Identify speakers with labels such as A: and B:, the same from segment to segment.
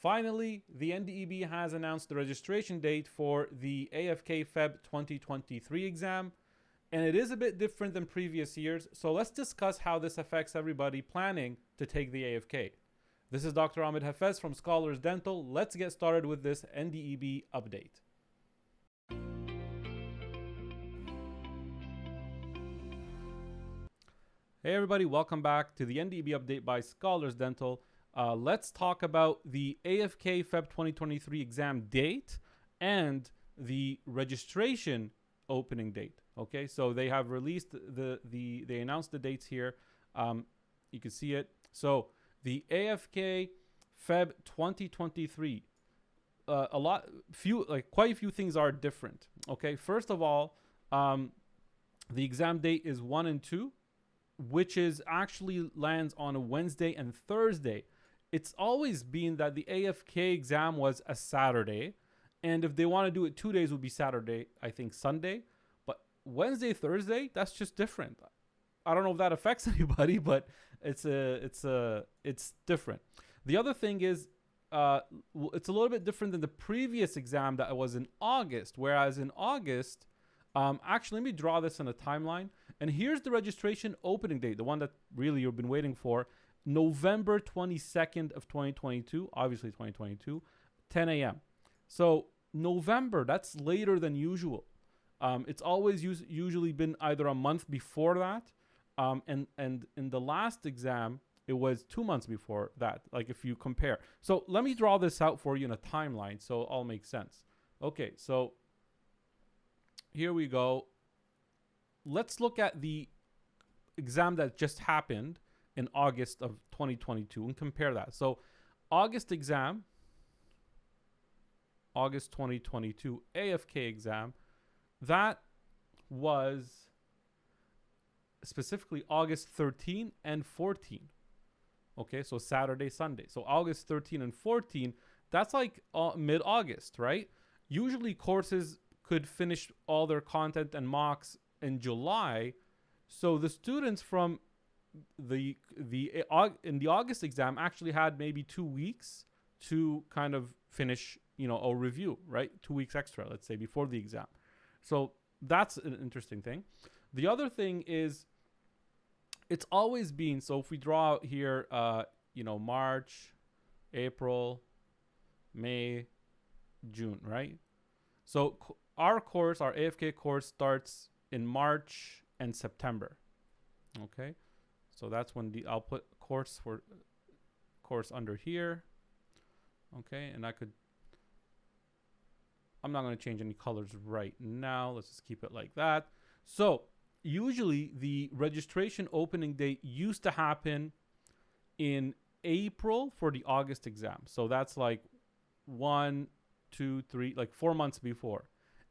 A: Finally, the NDEB has announced the registration date for the AFK Feb 2023 exam, and it is a bit different than previous years, so let's discuss how this affects everybody planning to take the AFK. This is Dr. Ahmed Hafez from Scholars Dental. Let's get started with this NDEB update. Hey everybody, welcome back to the NDEB update by Scholars Dental. Let's talk about the AFK Feb 2023 exam date and the registration opening date. Okay, so they have released they announced the dates here. You can see it. So the AFK Feb 2023, quite a few things are different. Okay, first of all, the exam date is 1 and 2, which is actually lands on a Wednesday and Thursday. It's always been that the AFK exam was a Saturday, and if they want to do it 2 days, it would be Saturday, I think Sunday. But Wednesday, Thursday, that's just different. I don't know if that affects anybody, but it's different. The other thing is, it's a little bit different than the previous exam that was in August, whereas in August, actually, let me draw this in a timeline. And here's the registration opening date, the one that really you've been waiting for. November 22nd of 2022, obviously 2022, 10 a.m. So November, that's later than usual. It's always usually been either a month before that. And in the last exam, it was 2 months before that, like if you compare. So let me draw this out for you in a timeline so it all makes sense. Okay, so here we go. Let's look at the exam that just happened in August of 2022 and compare that. So August exam, August 2022 AFK exam, that was specifically August 13 and 14. Okay, so Saturday, Sunday. So August 13 and 14, that's like mid-August, right? Usually courses could finish all their content and mocks in July. So the students from in the August exam actually had maybe 2 weeks to kind of finish, a review, right? 2 weeks extra, let's say, before the exam. So that's an interesting thing. The other thing is, it's always been, so if we draw out here, March, April, May, June, right? So our AFK course starts in March and September. Okay, so that's when I'll put course under here. Okay, and I'm not going to change any colors right now. Let's just keep it like that. So usually the registration opening date used to happen in April for the August exam. So that's like 1, 2, 3, like 4 months before.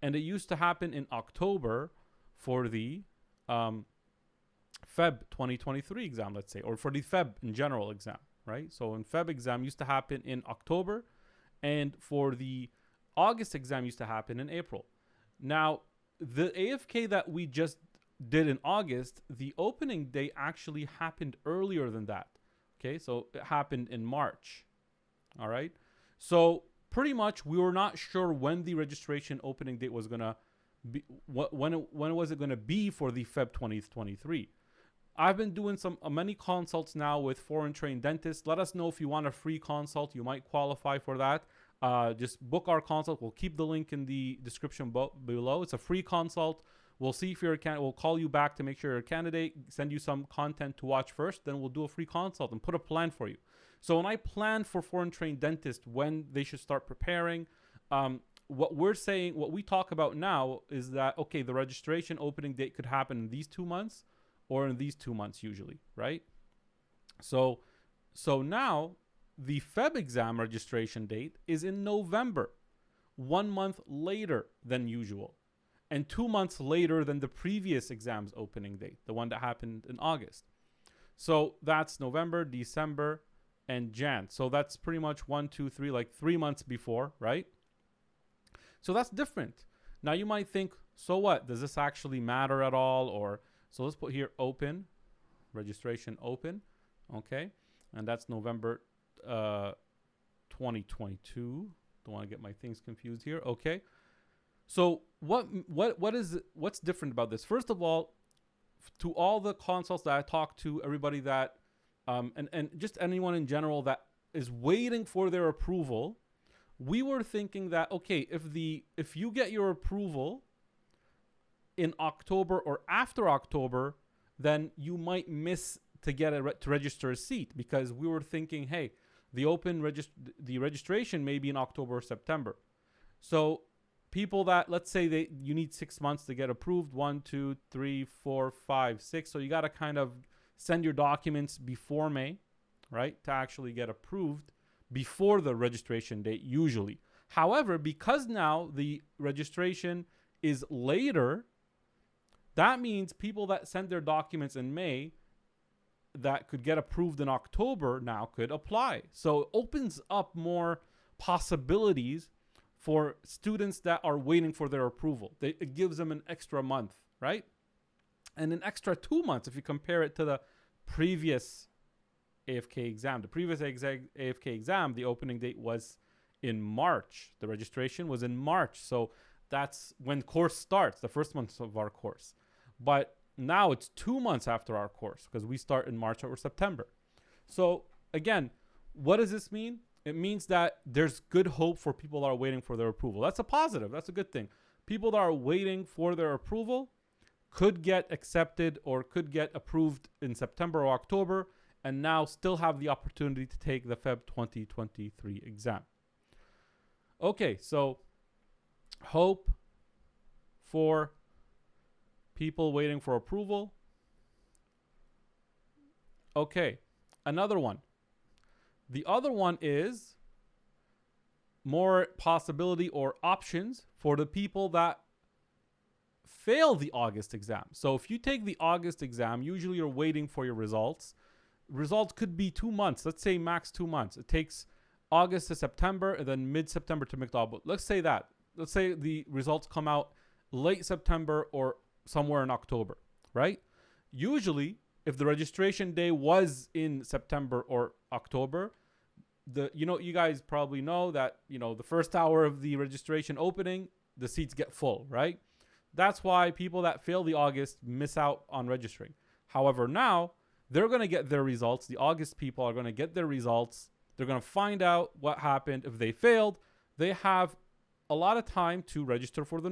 A: And it used to happen in October for the Feb 2023 exam, let's say, or for the Feb in general exam, right? So in Feb exam used to happen in October, and for the August exam used to happen in April. Now, the AFK that we just did in August, the opening day actually happened earlier than that. Okay, so it happened in March. All right. So pretty much we were not sure when the registration opening date was gonna be, when was it gonna be for the Feb 2023. I've been doing many consults now with foreign trained dentists. Let us know if you want a free consult. You might qualify for that. Just book our consult. We'll keep the link in the description below. It's a free consult. We'll see if you're a candidate. We'll call you back to make sure you're a candidate, send you some content to watch first. Then we'll do a free consult and put a plan for you. So when I plan for foreign trained dentists, when they should start preparing, what we talk about now is that, okay, the registration opening date could happen in these 2 months or in these 2 months usually, right? So now the Feb exam registration date is in November, 1 month later than usual, and 2 months later than the previous exam's opening date, the one that happened in August. So that's November, December, and Jan. So that's pretty much 1, 2, 3, like 3 months before, right? So that's different. Now you might think, so what? Does this actually matter at all? Or so let's put here open, registration open, okay? And that's November 2022. Don't want to get my things confused here. Okay. So what's different about this? First of all, to all the consults that I talked to, everybody that and just anyone in general that is waiting for their approval, we were thinking that, okay, if you get your approval in October or after October, then you might miss to get to register a seat, because we were thinking, hey, the registration may be in October or September. So people that, let's say you need 6 months to get approved, 1, 2, 3, 4, 5, 6. So you got to kind of send your documents before May, right, to actually get approved before the registration date usually. However, because now the registration is later, that means people that send their documents in May that could get approved in October now could apply. So it opens up more possibilities for students that are waiting for their approval. It gives them an extra month, right? And an extra 2 months if you compare it to the previous AFK exam. The previous AFK exam, the opening date was in March. The registration was in March. So that's when course starts, the first month of our course. But now it's 2 months after our course because we start in March or September. So again, what does this mean? It means that there's good hope for people that are waiting for their approval. That's a positive. That's a good thing. People that are waiting for their approval could get accepted or could get approved in September or October and now still have the opportunity to take the Feb 2023 exam. Okay, so hope for people waiting for approval. Okay, another one. The other one is more possibility or options for the people that fail the August exam. So if you take the August exam, usually you're waiting for your results. Results could be 2 months. Let's say max 2 months. It takes August to September and then mid-September to mid-October. Let's say that. Let's say the results come out late September or somewhere in October, right? Usually, if the registration day was in September or October, you guys probably know that, the first hour of the registration opening, the seats get full, right? That's why people that fail the August miss out on registering. However, now they're going to get their results. The August people are going to get their results. They're going to find out what happened. If they failed, they have a lot of time to register for the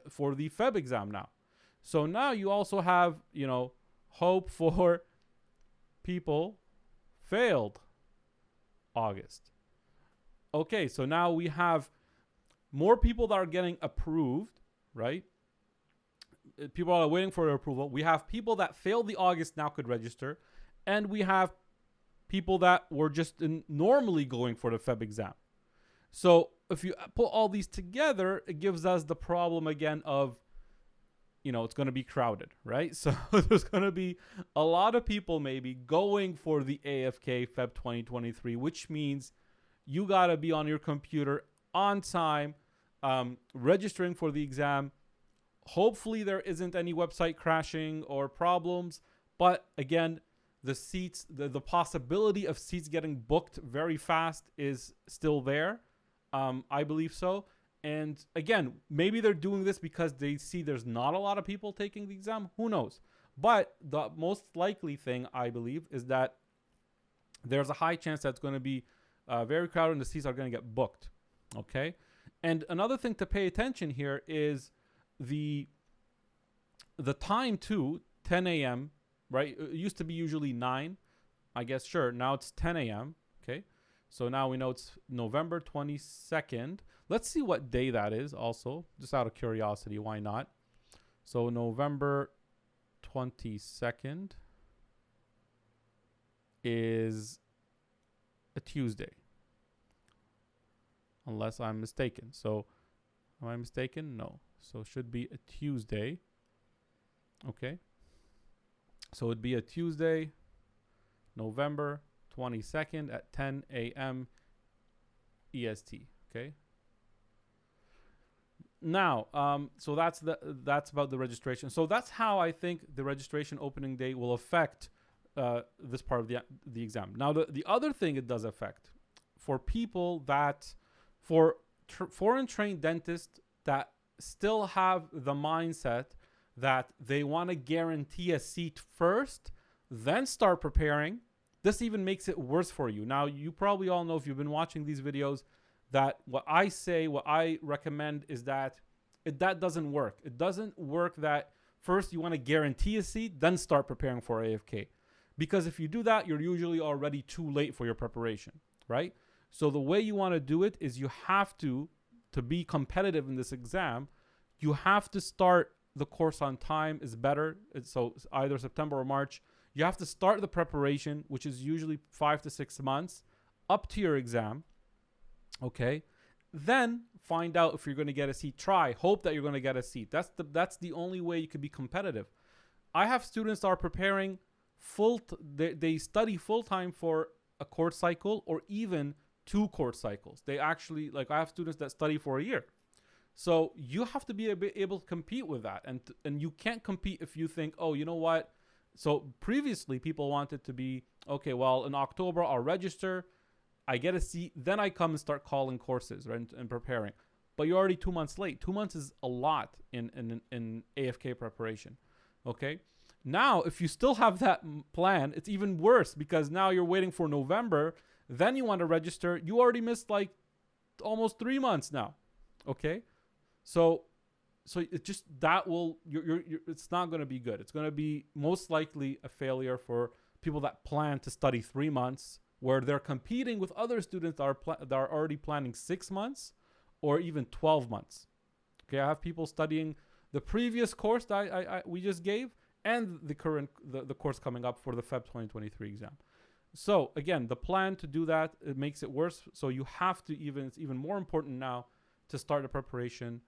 A: for the Feb exam now. So now you also have, hope for people failed August. Okay, so now we have more people that are getting approved, right? People are waiting for their approval. We have people that failed the August now could register. And we have people that were just normally going for the Feb exam. So if you put all these together, it gives us the problem again of, it's going to be crowded, right? So there's going to be a lot of people maybe going for the AFK Feb 2023, which means you got to be on your computer on time, registering for the exam. Hopefully there isn't any website crashing or problems. But again, the seats, the possibility of seats getting booked very fast is still there. I believe so. And again, maybe they're doing this because they see there's not a lot of people taking the exam. Who knows? But the most likely thing, I believe, is that there's a high chance that it's going to be very crowded and the seats are going to get booked. Okay? And another thing to pay attention here is the time too, 10 a.m., right? It used to be usually 9. I guess, sure. Now it's 10 a.m. Okay? So now we know it's November 22nd. Let's see what day that is also, just out of curiosity. Why not? So November 22nd is a Tuesday. Unless I'm mistaken. So, am I mistaken? No. So it should be a Tuesday. Okay. So it'd be a Tuesday, November 22nd at 10 a.m. EST. Okay. Now, so that's about the registration. So that's how I think the registration opening day will affect this part of the exam. Now, the other thing it does affect for people that, for foreign trained dentists that still have the mindset that they want to guarantee a seat first, then start preparing. This even makes it worse for you. Now, you probably all know, if you've been watching these videos, that what I recommend is that that doesn't work. It doesn't work that first you want to guarantee a seat, then start preparing for AFK. Because if you do that, you're usually already too late for your preparation, right? So the way you want to do it is you have to be competitive in this exam, you have to start the course on time is better. So either September or March, you have to start the preparation, which is usually 5 to 6 months, up to your exam. Okay. Then find out if you're going to get a seat. Hope that you're going to get a seat. That's the only way you could be competitive. I have students that are preparing they study full time for a course cycle or even 2 course cycles. They actually, like, I have students that study for a year. So you have to be able to compete with that. And you can't compete if you think, oh, you know what? So previously people wanted to be, okay, well, in October, I'll register, I get a seat, then I come and start calling courses, right, and preparing. But you're already 2 months late. 2 months is a lot in AFK preparation. Okay. Now, if you still have that plan, it's even worse, because now you're waiting for November. Then you want to register. You already missed like almost 3 months now. Okay. So it just, that will, it's not going to be good. It's going to be most likely a failure for people that plan to study 3 months, where they're competing with other students that are already planning 6 months or even 12 months. Okay, I have people studying the previous course that we just gave, and the current the course coming up for the Feb 2023 exam. So again, the plan to do that, it makes it worse. So you have to it's even more important now to start the preparation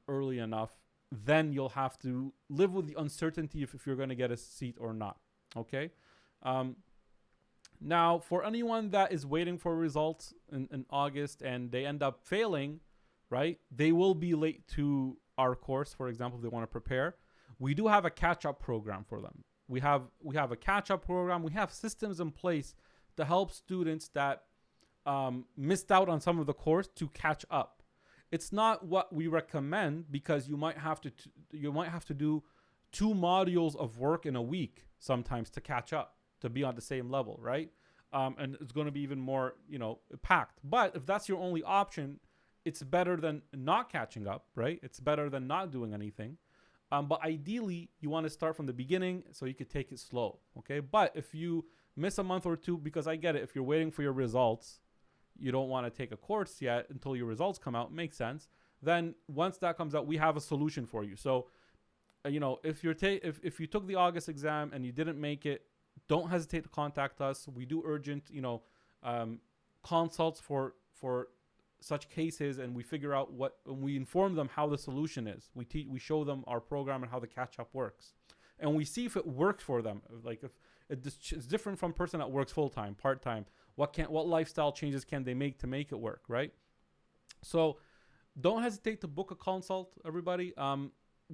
A: early enough. Then you'll have to live with the uncertainty if you're going to get a seat or not. Okay. Now, for anyone that is waiting for results in August and they end up failing, right, they will be late to our course. For example, if they want to prepare, we do have a catch-up program for them. We have a catch-up program. We have systems in place to help students that missed out on some of the course to catch up. It's not what we recommend, because you might have to do 2 modules of work in a week sometimes to catch up, to be on the same level, right? And it's going to be even more, packed. But if that's your only option, it's better than not catching up, right? It's better than not doing anything. But ideally, you want to start from the beginning so you could take it slow, okay? But if you miss a month or 2, because I get it, if you're waiting for your results, you don't want to take a course yet until your results come out, makes sense. Then once that comes out, we have a solution for you. So, if you took the August exam and you didn't make it, don't hesitate to contact us. We do urgent, consults for such cases, and we figure out and we inform them how the solution is. We show them our program and how the catch-up works, and we see if it works for them. Like, if it's different from person that works full-time, part-time. What lifestyle changes can they make to make it work, right? So don't hesitate to book a consult, everybody.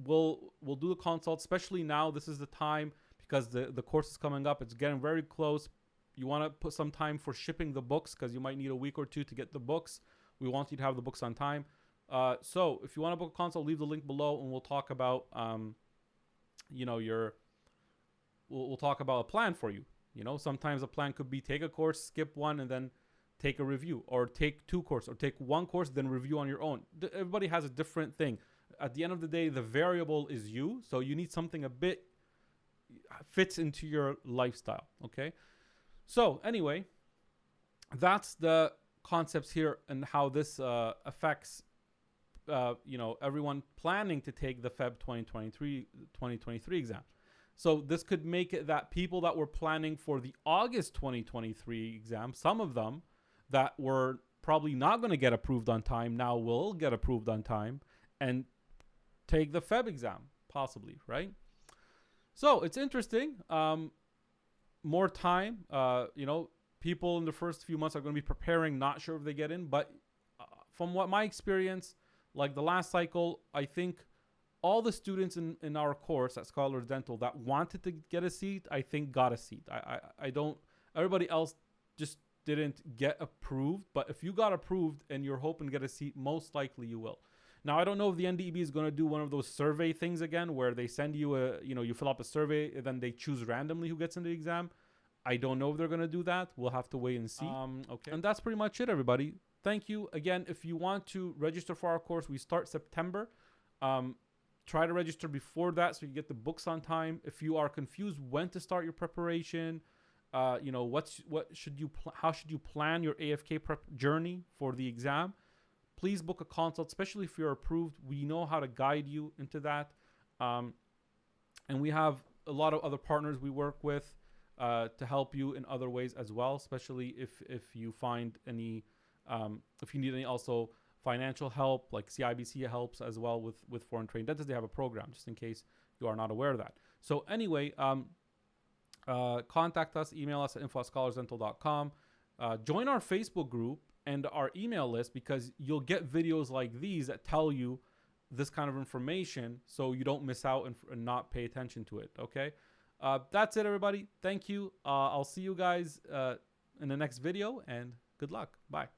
A: We'll do the consult, especially now. This is the time, because the course is coming up. It's getting very close. You want to put some time for shipping the books, because you might need a week or 2 to get the books. We want you to have the books on time. So if you want to book a consult, leave the link below, and we'll talk about, we'll talk about a plan for you. Sometimes a plan could be take a course, skip 1, and then take a review, or take 2 courses, or take 1 course, then review on your own. Everybody has a different thing. At the end of the day, the variable is you. So you need something a bit fits into your lifestyle. Okay. So anyway, that's the concepts here and how this affects, everyone planning to take the Feb 2023 exam. So this could make it that people that were planning for the August 2023 exam, some of them that were probably not going to get approved on time, now will get approved on time and take the Feb exam, possibly, right? So it's interesting. More time, people in the first few months are going to be preparing, not sure if they get in. But from what my experience, like the last cycle, I think all the students in our course at Scholars Dental that wanted to get a seat, I think got a seat. I don't, everybody else just didn't get approved. But if you got approved and you're hoping to get a seat, most likely you will. Now, I don't know if the NDEB is going to do one of those survey things again where they send you you fill up a survey and then they choose randomly who gets into the exam. I don't know if they're going to do that. We'll have to wait and see. Okay. And that's pretty much it, everybody. Thank you. Again, if you want to register for our course, we start September. Try to register before that so you get the books on time. If you are confused when to start your preparation, how should you plan your AFK prep journey for the exam? Please book a consult, especially if you're approved. We know how to guide you into that. And we have a lot of other partners we work with to help you in other ways as well, especially if you find any, if you need any also financial help, like CIBC helps as well with foreign trained dentists. They have a program just in case you are not aware of that. So anyway, contact us, email us at info@scholarsdental.com. Join our Facebook group and our email list, because you'll get videos like these that tell you this kind of information so you don't miss out and not pay attention to it. Okay. That's it, everybody. Thank you. I'll see you guys in the next video, and good luck. Bye.